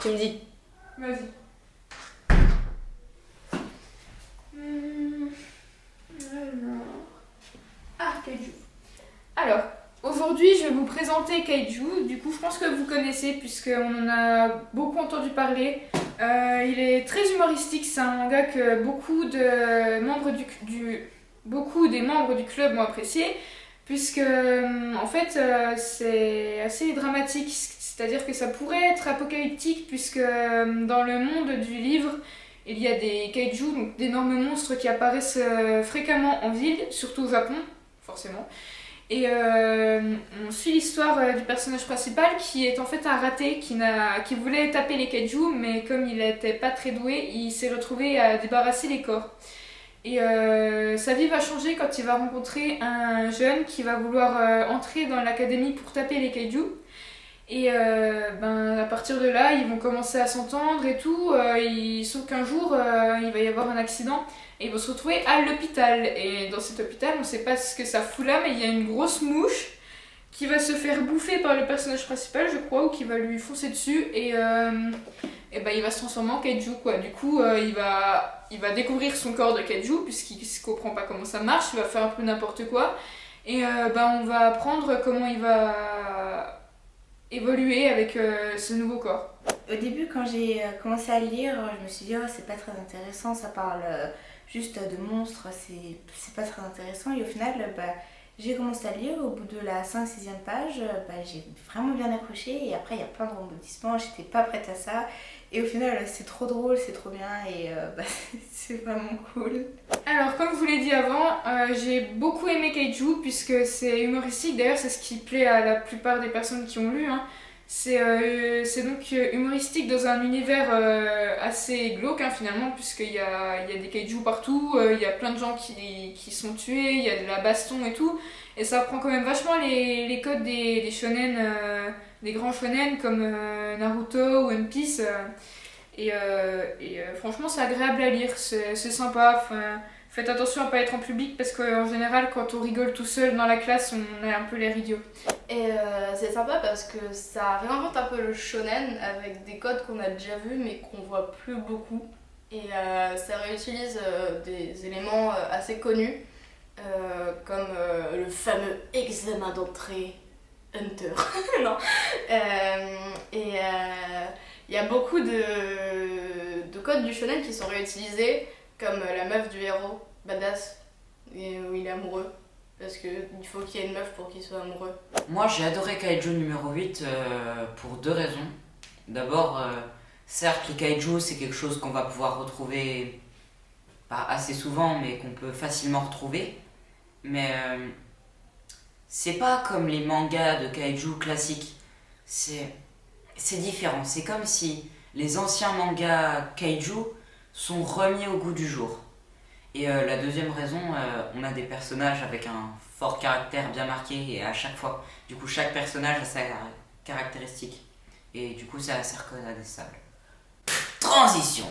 tu me dis. Vas-y. Kaiju. Alors, aujourd'hui, je vais vous présenter Kaiju. Du coup, je pense que vous connaissez puisqu'on en a beaucoup entendu parler. Il est très humoristique. C'est un manga que beaucoup des membres du club ont apprécié puisque, en fait, c'est assez dramatique. C'est-à-dire que ça pourrait être apocalyptique puisque dans le monde du livre, il y a des kaiju, donc d'énormes monstres qui apparaissent fréquemment en ville, surtout au Japon, forcément. Et on suit l'histoire du personnage principal qui est en fait un raté qui voulait taper les kaiju, mais comme il n'était pas très doué, il s'est retrouvé à débarrasser les corps. Et sa vie va changer quand il va rencontrer un jeune qui va vouloir entrer dans l'académie pour taper les kaiju. Et à partir de là, ils vont commencer à s'entendre et tout. Sauf qu'un jour, il va y avoir un accident et ils vont se retrouver à l'hôpital. Et dans cet hôpital, on ne sait pas ce que ça fout là, mais il y a une grosse mouche qui va se faire bouffer par le personnage principal, je crois, ou qui va lui foncer dessus. Et il va se transformer en kaiju, quoi. Du coup, il va découvrir son corps de kaiju, puisqu'il ne comprend pas comment ça marche. Il va faire un peu n'importe quoi. Et on va apprendre comment il va évoluer avec ce nouveau corps. Au début, quand j'ai commencé à le lire, je me suis dit, oh, c'est pas très intéressant, ça parle juste de monstres, c'est pas très intéressant. Et au final, j'ai commencé à le lire, au bout de la 5-6e page, j'ai vraiment bien accroché. Et après, il y a plein de rebondissements, j'étais pas prête à ça. Et au final, c'est trop drôle, c'est trop bien et c'est vraiment cool. Alors, comme je vous l'ai dit avant, j'ai beaucoup aimé Kaiju puisque c'est humoristique. D'ailleurs, c'est ce qui plaît à la plupart des personnes qui ont lu. Hein. C'est donc humoristique dans un univers assez glauque finalement, puisqu'il y a des kaiju partout, il y a plein de gens qui sont tués, il y a de la baston et tout. Et ça prend quand même vachement les codes des shonen, des grands shonen comme Naruto ou One Piece. Franchement, c'est agréable à lire, c'est sympa. Enfin, faites attention à pas être en public parce qu'en général, quand on rigole tout seul dans la classe, on a un peu l'air idiot. Et c'est sympa parce que ça réinvente un peu le shonen avec des codes qu'on a déjà vus mais qu'on voit plus beaucoup. Et ça réutilise des éléments assez connus comme le fameux examen d'entrée Hunter. Non. Il y a beaucoup de codes du shonen qui sont réutilisés, comme la meuf du héros, badass, où il est amoureux. Parce qu'il faut qu'il y ait une meuf pour qu'il soit amoureux. Moi j'ai adoré Kaiju numéro 8 pour deux raisons. D'abord, certes les Kaiju c'est quelque chose qu'on va pouvoir retrouver pas assez souvent mais qu'on peut facilement retrouver. Mais c'est pas comme les mangas de Kaiju classiques. C'est différent. C'est comme si les anciens mangas Kaiju sont remis au goût du jour. Et la deuxième raison, on a des personnages avec un fort caractère bien marqué et à chaque fois, du coup chaque personnage a sa caractéristique. Et du coup c'est assez reconnaissable. Transition.